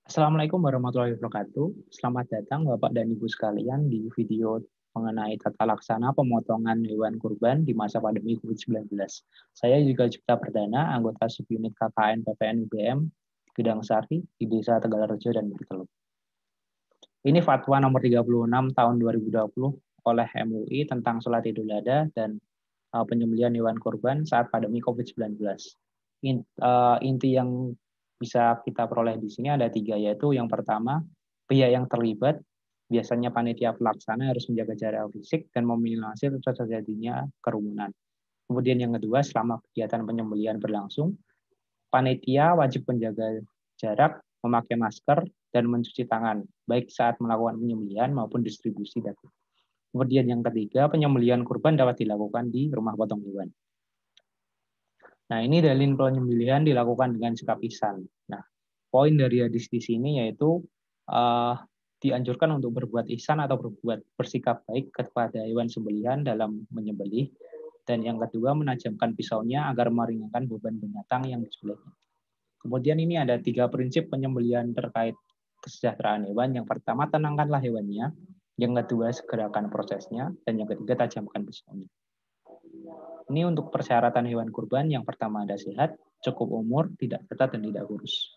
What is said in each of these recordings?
Assalamualaikum warahmatullahi wabarakatuh. Selamat datang Bapak dan Ibu sekalian di video mengenai tata laksana pemotongan hewan kurban di masa pandemi COVID-19. Saya juga Cipta Perdana, anggota subunit KKN PPN UGM, Gedang Sari, di Desa Tegalrejo dan Berteluk. Ini Fatwa nomor 36 tahun 2020 oleh MUI tentang sholat Idul Adha dan penyembelihan hewan kurban saat pandemi COVID-19. Inti yang bisa kita peroleh di sini ada tiga, yaitu yang pertama, pihak yang terlibat, biasanya panitia pelaksana harus menjaga jarak fisik dan meminimalisir terjadinya kerumunan. Kemudian yang kedua, selama kegiatan penyembelihan berlangsung, panitia wajib menjaga jarak, memakai masker, dan mencuci tangan, baik saat melakukan penyembelihan maupun distribusi daging. Kemudian yang ketiga, penyembelihan kurban dapat dilakukan di rumah potong hewan. Nah, ini dalil penyembelihan dilakukan dengan sikap ihsan. Nah, poin dari hadis di sini yaitu dianjurkan untuk berbuat ihsan atau bersikap baik kepada hewan sembelihan dalam menyembelih. Dan yang kedua, menajamkan pisaunya agar meringankan beban binatang yang disembelihnya. Kemudian ini ada tiga prinsip penyembelihan terkait kesejahteraan hewan. Yang pertama, tenangkanlah hewannya. Yang kedua, segerakan prosesnya. Dan yang ketiga, tajamkan pisaunya. Ini untuk persyaratan hewan kurban. Yang pertama ada sehat, cukup umur, tidak ketat, dan tidak kurus.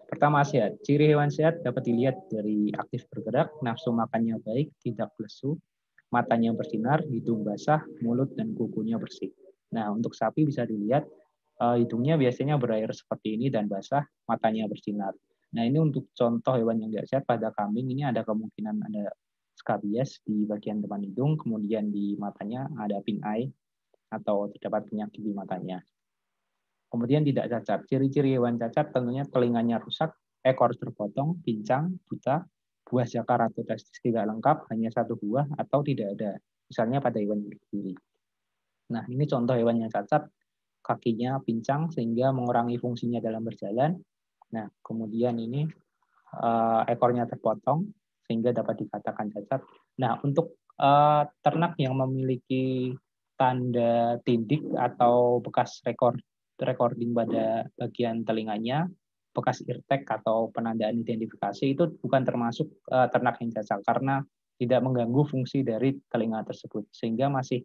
Pertama, sehat. Ciri hewan sehat dapat dilihat dari aktif bergerak, nafsu makannya baik, tidak lesu, matanya bersinar, hidung basah, mulut dan kukunya bersih. Nah, untuk sapi bisa dilihat hidungnya biasanya berair seperti ini dan basah, matanya bersinar. Nah, ini untuk contoh hewan yang tidak sehat. Pada kambing ini ada kemungkinan ada skabies di bagian depan hidung, kemudian di matanya ada pink eye atau terdapat penyakit di matanya. Kemudian tidak cacat. Ciri-ciri hewan cacat tentunya telinganya rusak, ekor terpotong, pincang, buta, buah jakar atau testis tidak lengkap, hanya satu buah atau tidak ada. Misalnya pada hewan yang berdiri. Nah, ini contoh hewan yang cacat, kakinya pincang sehingga mengurangi fungsinya dalam berjalan. Nah, kemudian ini ekornya terpotong sehingga dapat dikatakan cacat. Nah, untuk ternak yang memiliki tanda tindik atau bekas recording pada bagian telinganya, bekas eartag atau penandaan identifikasi itu bukan termasuk ternak yang cacat karena tidak mengganggu fungsi dari telinga tersebut sehingga masih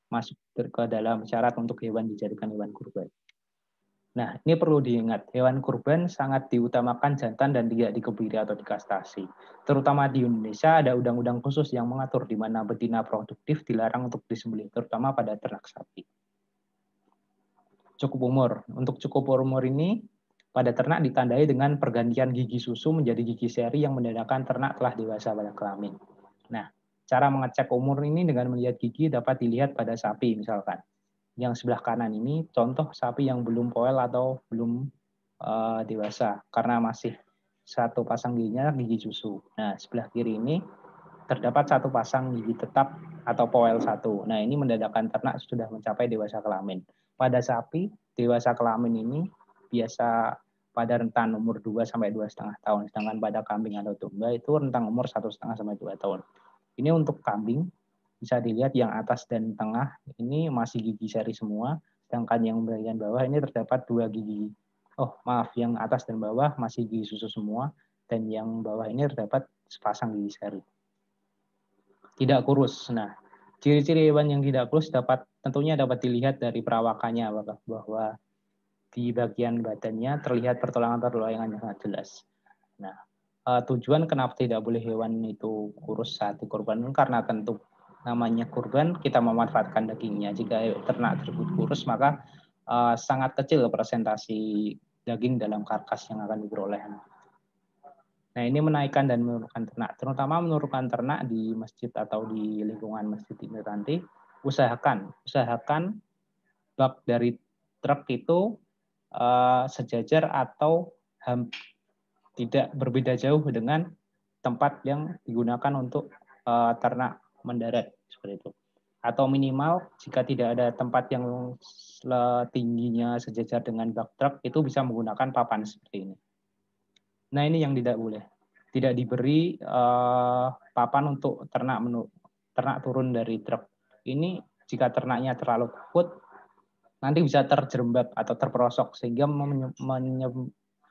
masuk ke dalam syarat untuk hewan dijadikan hewan kurban. Nah, ini perlu diingat, hewan kurban sangat diutamakan jantan dan tidak dikebiri atau dikastasi. Terutama di Indonesia ada undang-undang khusus yang mengatur di mana betina produktif dilarang untuk disembelih, terutama pada ternak sapi. Cukup umur. Untuk cukup umur ini, pada ternak ditandai dengan pergantian gigi susu menjadi gigi seri yang menandakan ternak telah dewasa pada kelamin. Nah, cara mengecek umur ini dengan melihat gigi dapat dilihat pada sapi misalkan. Yang sebelah kanan ini contoh sapi yang belum poel atau belum dewasa karena masih satu pasang giginya gigi susu. Nah, sebelah kiri ini terdapat satu pasang gigi tetap atau poel satu. Nah, ini menandakan ternak sudah mencapai dewasa kelamin. Pada sapi, dewasa kelamin ini biasa pada rentan umur 2 sampai 2,5 tahun. Sedangkan pada kambing atau domba itu rentang umur 1,5 sampai 2 tahun. Ini untuk kambing, bisa dilihat yang atas dan tengah ini masih gigi seri semua, sedangkan yang bagian bawah ini terdapat dua gigi. Oh, maaf, yang atas dan bawah masih gigi susu semua, dan yang bawah ini terdapat sepasang gigi seri. Tidak kurus. Nah, ciri-ciri hewan yang tidak kurus tentunya dapat dilihat dari perawakannya, bahwa di bagian badannya terlihat pertulangan-pertulangan yang sangat jelas. Nah, tujuan kenapa tidak boleh hewan itu kurus saat dikorbankan karena tentu namanya kurban, kita memanfaatkan dagingnya. Jika ternak tersebut kurus, maka sangat kecil presentasi daging dalam karkas yang akan diperoleh. Nah, ini menaikkan dan menurunkan ternak, terutama menurunkan ternak di masjid atau di lingkungan masjid ini nanti. Usahakan bak dari truk itu sejajar atau tidak berbeda jauh dengan tempat yang digunakan untuk ternak mendarat seperti itu. Atau minimal jika tidak ada tempat yang tingginya sejajar dengan bak truk, itu bisa menggunakan papan seperti ini. Nah, ini yang tidak boleh. Tidak diberi papan untuk ternak turun dari truk. Ini jika ternaknya terlalu takut, nanti bisa terjerembab atau terperosok sehingga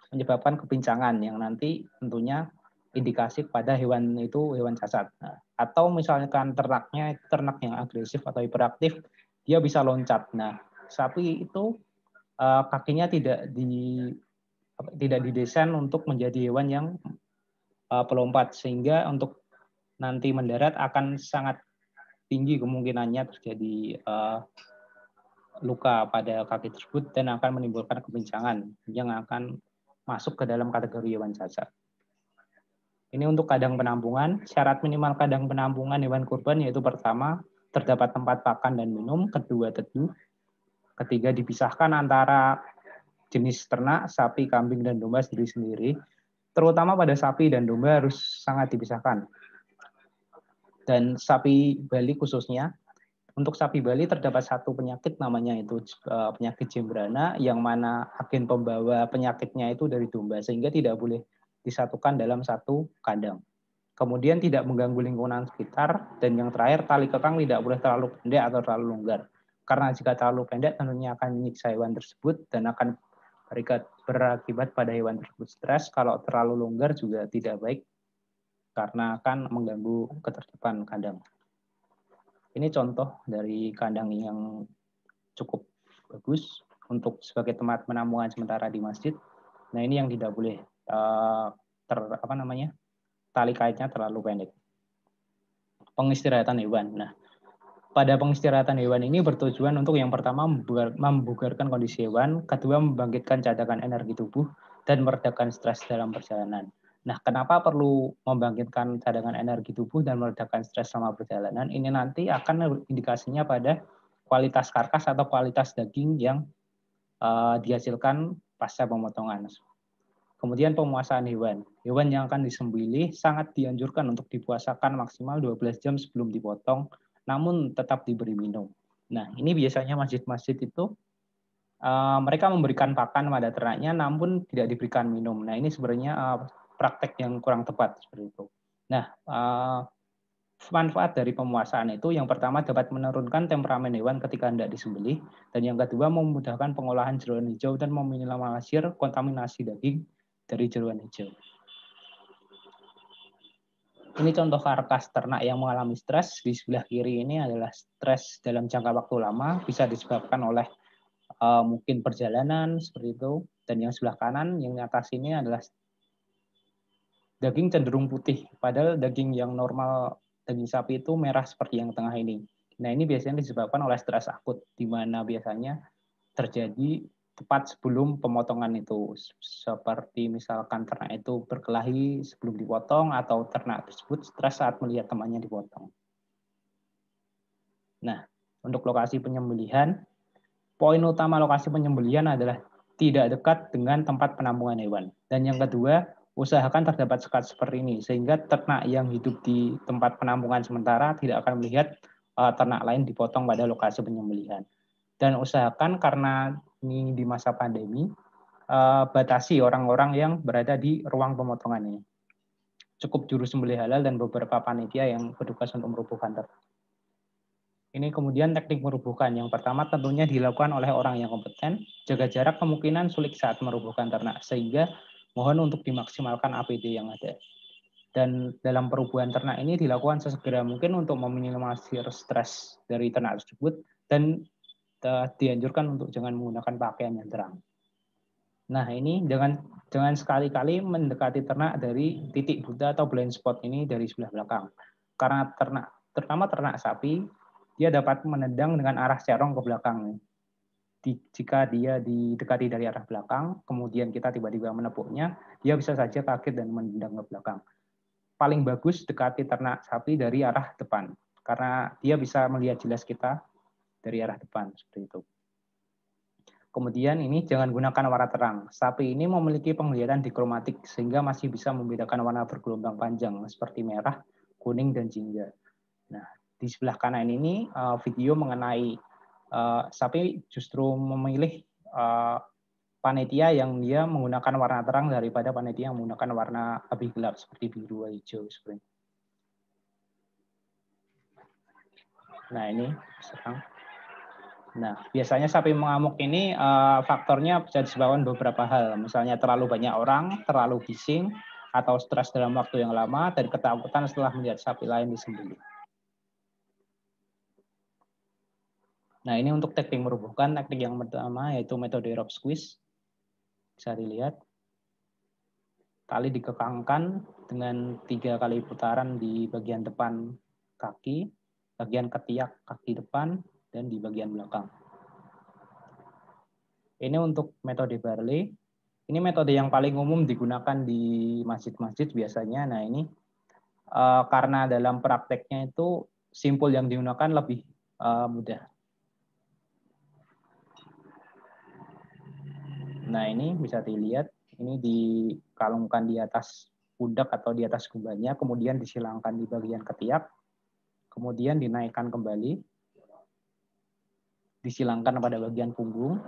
menyebabkan kepincangan yang nanti tentunya indikasi pada hewan itu hewan cacat. Nah, atau misalkan ternaknya ternak yang agresif atau hiperaktif, dia bisa loncat. Nah, sapi itu kakinya tidak didesain untuk menjadi hewan yang pelompat, sehingga untuk nanti mendarat akan sangat tinggi kemungkinannya terjadi luka pada kaki tersebut dan akan menimbulkan kepincangan yang akan masuk ke dalam kategori hewan cacat. Ini untuk kandang penampungan. Syarat minimal kandang penampungan hewan kurban yaitu pertama, terdapat tempat pakan dan minum, kedua teduh, ketiga dipisahkan antara jenis ternak, sapi, kambing, dan domba sendiri-sendiri. Terutama pada sapi dan domba harus sangat dipisahkan. Dan sapi Bali khususnya, untuk sapi Bali terdapat satu penyakit namanya itu penyakit Jembrana, yang mana agen pembawa penyakitnya itu dari domba, sehingga tidak boleh disatukan dalam satu kandang. Kemudian tidak mengganggu lingkungan sekitar, dan yang terakhir tali kekang tidak boleh terlalu pendek atau terlalu longgar. Karena jika terlalu pendek tentunya akan menyiksa hewan tersebut dan akan berakibat pada hewan tersebut stres. Kalau terlalu longgar juga tidak baik karena akan mengganggu ketertiban kandang. Ini contoh dari kandang yang cukup bagus untuk sebagai tempat penampungan sementara di masjid. Nah, ini yang tidak boleh tali kaitnya terlalu pendek. Pengistirahatan hewan. Nah, pada pengistirahatan hewan ini bertujuan untuk yang pertama membugarkan kondisi hewan, kedua membangkitkan cadangan energi tubuh, dan meredakan stres dalam perjalanan. Nah, kenapa perlu membangkitkan cadangan energi tubuh dan meredakan stres selama perjalanan? Ini nanti akan indikasinya pada kualitas karkas atau kualitas daging yang dihasilkan pasca pemotongan. Kemudian pemuasaan hewan. Hewan yang akan disembelih sangat dianjurkan untuk dipuasakan maksimal 12 jam sebelum dipotong, namun tetap diberi minum. Nah, ini biasanya masjid-masjid itu mereka memberikan pakan pada ternaknya, namun tidak diberikan minum. Nah, ini sebenarnya praktek yang kurang tepat seperti itu. Nah, manfaat dari pemuasaan itu yang pertama dapat menurunkan temperamen hewan ketika hendak disembelih, dan yang kedua memudahkan pengolahan jeroan hijau dan meminimalisir kontaminasi daging dari jeroan hijau. Ini contoh karkas ternak yang mengalami stres. Di sebelah kiri ini adalah stres dalam jangka waktu lama, bisa disebabkan oleh mungkin perjalanan seperti itu. Dan yang sebelah kanan, yang di atas ini adalah daging cenderung putih, padahal daging yang normal daging sapi itu merah seperti yang tengah ini. Nah, ini biasanya disebabkan oleh stres akut, di mana biasanya terjadi tepat sebelum pemotongan itu, seperti misalkan ternak itu berkelahi sebelum dipotong atau ternak tersebut stres saat melihat temannya dipotong. Nah, untuk lokasi penyembelihan, poin utama lokasi penyembelihan adalah tidak dekat dengan tempat penampungan hewan. Dan yang kedua, usahakan terdapat sekat seperti ini, sehingga ternak yang hidup di tempat penampungan sementara tidak akan melihat ternak lain dipotong pada lokasi penyembelihan. Dan usahakan karena ini di masa pandemi, batasi orang-orang yang berada di ruang pemotongan ini. Cukup juru sembelih halal dan beberapa panitia yang bertugas untuk merubuhkan ternak. Ini kemudian teknik merubuhkan. Yang pertama tentunya dilakukan oleh orang yang kompeten. Jaga jarak kemungkinan sulit saat merubuhkan ternak, sehingga mohon untuk dimaksimalkan APD yang ada. Dan dalam perubuhan ternak ini dilakukan sesegera mungkin untuk meminimalisir stres dari ternak tersebut, dan dianjurkan untuk jangan menggunakan pakaian yang terang. Nah, ini jangan sekali-kali mendekati ternak dari titik buta atau blind spot ini dari sebelah belakang. Karena terutama ternak sapi, dia dapat menendang dengan arah cerong ke belakang. Jika dia didekati dari arah belakang, kemudian kita tiba-tiba menepuknya, dia bisa saja kaget dan menendang ke belakang. Paling bagus dekati ternak sapi dari arah depan, karena dia bisa melihat jelas kita dari arah depan, seperti itu. Kemudian ini jangan gunakan warna terang. Sapi ini memiliki penglihatan dikromatik sehingga masih bisa membedakan warna bergelombang panjang seperti merah, kuning, dan jingga. Nah, di sebelah kanan ini video mengenai sapi justru memilih panitia yang dia menggunakan warna terang daripada panitia yang menggunakan warna lebih gelap seperti biru atau hijau seperti. Nah, ini serang. Nah, biasanya sapi mengamuk ini faktornya bisa disebabkan beberapa hal. Misalnya terlalu banyak orang, terlalu bising, atau stres dalam waktu yang lama, dan ketakutan setelah melihat sapi lain disembelih. Nah, ini untuk teknik merubuhkan. Teknik yang pertama yaitu metode rope squeeze. Bisa dilihat. Tali dikekangkan dengan 3 kali putaran di bagian depan kaki, bagian ketiak kaki depan, dan di bagian belakang. Ini untuk metode Barley. Ini metode yang paling umum digunakan di masjid-masjid biasanya. Nah, ini karena dalam prakteknya itu simpul yang digunakan lebih mudah. Nah, ini bisa dilihat, ini dikalungkan di atas pundak atau di atas gubannya, kemudian disilangkan di bagian ketiak, kemudian dinaikkan kembali, disilangkan pada bagian punggung,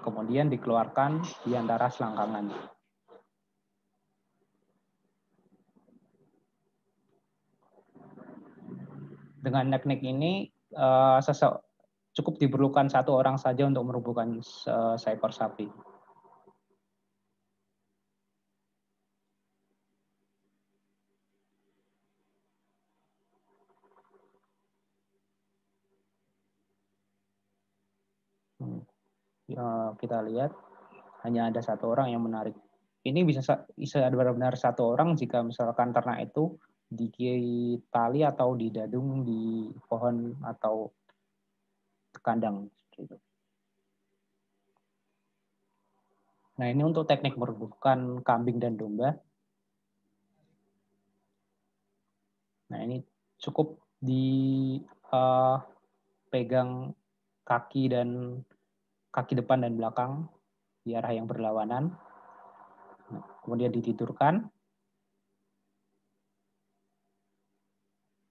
kemudian dikeluarkan di antara selangkangan. Dengan teknik ini, cukup diperlukan 1 orang saja untuk merubuhkan seekor sapi. Kita lihat hanya ada 1 orang yang menarik. Ini bisa benar-benar 1 orang jika misalkan ternak itu di tali atau didadung di pohon atau kandang. Nah, ini untuk teknik merubuhkan kambing dan domba. Nah, ini cukup dipegang kaki depan dan belakang di arah yang berlawanan. Nah, kemudian ditidurkan.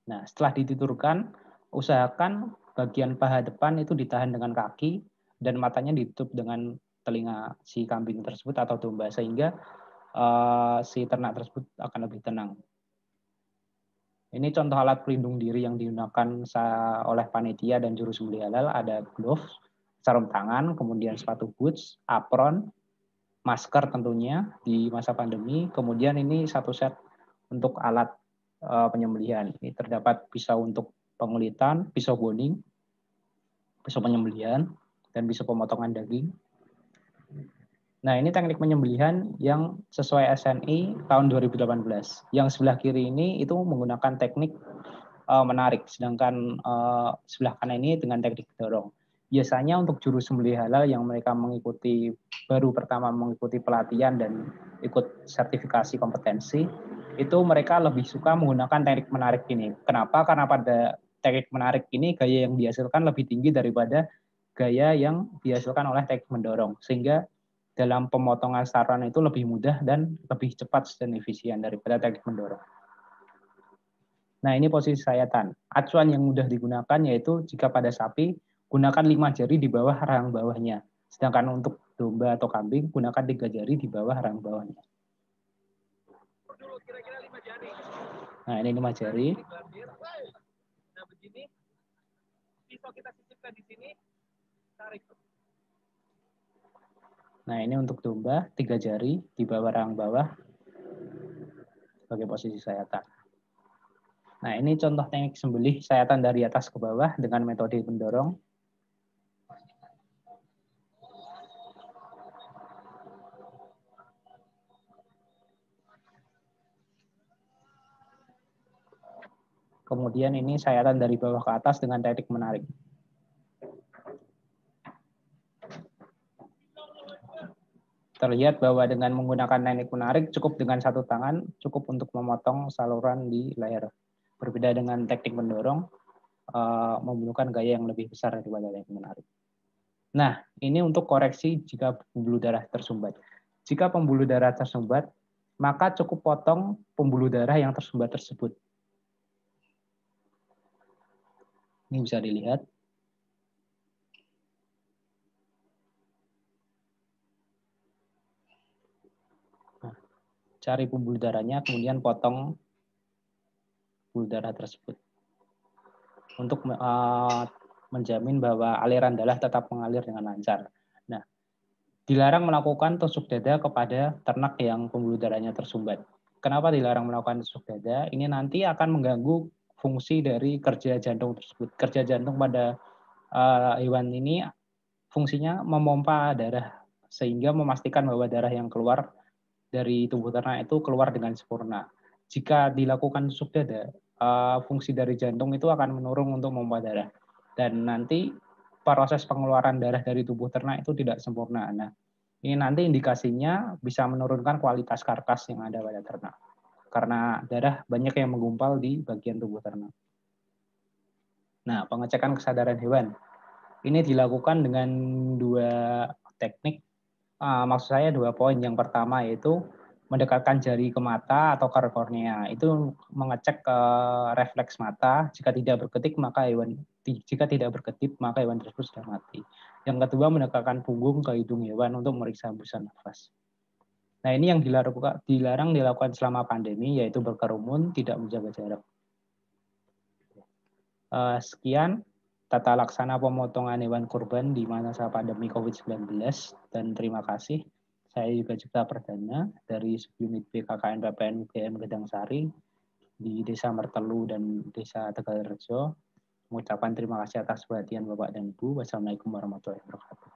Nah, setelah ditidurkan, usahakan bagian paha depan itu ditahan dengan kaki dan matanya ditutup dengan telinga si kambing tersebut atau domba sehingga si ternak tersebut akan lebih tenang. Ini contoh alat pelindung diri yang digunakan oleh panitia dan juru sembelih halal. Ada glove, sarung tangan, kemudian sepatu boots, apron, masker tentunya di masa pandemi. Kemudian ini 1 set untuk alat penyembelihan. Ini terdapat pisau untuk pengulitan, pisau boning, pisau penyembelihan, dan pisau pemotongan daging. Nah, ini teknik penyembelihan yang sesuai SNI tahun 2018. Yang sebelah kiri ini itu menggunakan teknik menarik, sedangkan sebelah kanan ini dengan teknik dorong. Biasanya untuk juru sembelih halal yang mereka baru pertama mengikuti pelatihan dan ikut sertifikasi kompetensi, itu mereka lebih suka menggunakan teknik menarik ini. Kenapa? Karena pada teknik menarik ini gaya yang dihasilkan lebih tinggi daripada gaya yang dihasilkan oleh teknik mendorong, sehingga dalam pemotongan saran itu lebih mudah dan lebih cepat dan efisien daripada teknik mendorong. Nah, ini posisi sayatan. Acuan yang mudah digunakan yaitu jika pada sapi, gunakan 5 jari di bawah rahang bawahnya. Sedangkan untuk domba atau kambing, gunakan 3 jari di bawah rahang bawahnya. Nah, ini 5 jari. Nah, begini, pisau kita sisipkan di sini, tarik. Nah, ini untuk domba, 3 jari di bawah rahang bawah sebagai posisi sayatan. Nah, ini contoh teknik sembelih sayatan dari atas ke bawah dengan metode mendorong. Kemudian ini sayatan dari bawah ke atas dengan teknik menarik. Terlihat bahwa dengan menggunakan teknik menarik cukup dengan 1 tangan, cukup untuk memotong saluran di leher. Berbeda dengan teknik mendorong, memerlukan gaya yang lebih besar daripada teknik menarik. Nah, ini untuk koreksi jika pembuluh darah tersumbat. Jika pembuluh darah tersumbat, maka cukup potong pembuluh darah yang tersumbat tersebut. Ini bisa dilihat. Nah, cari pembuluh darahnya, kemudian potong pembuluh darah tersebut. Untuk menjamin bahwa aliran darah tetap mengalir dengan lancar. Nah, dilarang melakukan tusuk dada kepada ternak yang pembuluh darahnya tersumbat. Kenapa dilarang melakukan tusuk dada? Ini nanti akan mengganggu fungsi dari kerja jantung tersebut. Kerja jantung pada hewan ini fungsinya memompa darah sehingga memastikan bahwa darah yang keluar dari tubuh ternak itu keluar dengan sempurna. Jika dilakukan tusuk dada, fungsi dari jantung itu akan menurun untuk memompa darah. Dan nanti proses pengeluaran darah dari tubuh ternak itu tidak sempurna. Nah, ini nanti indikasinya bisa menurunkan kualitas karkas yang ada pada ternak. Karena darah banyak yang menggumpal di bagian tubuh ternak. Nah, pengecekan kesadaran hewan. Ini dilakukan dengan dua teknik. Maksud saya 2 poin. Yang pertama yaitu mendekatkan jari ke mata atau ke kornea. Itu mengecek refleks mata. Jika tidak berkedip maka hewan tersebut sudah mati. Yang kedua mendekatkan punggung ke hidung hewan untuk meriksa hembusan nafas. Nah, ini yang dilarang dilakukan selama pandemi, yaitu berkerumun, tidak menjaga jarak. Sekian tata laksana pemotongan hewan kurban di masa pandemi COVID-19, dan terima kasih. Saya juga Cipta Perdana dari subunit BKKN PPN UGM Gedang Sari di Desa Mertelu dan Desa Tegalrejo. Mengucapkan terima kasih atas perhatian Bapak dan Ibu. Wassalamualaikum warahmatullahi wabarakatuh.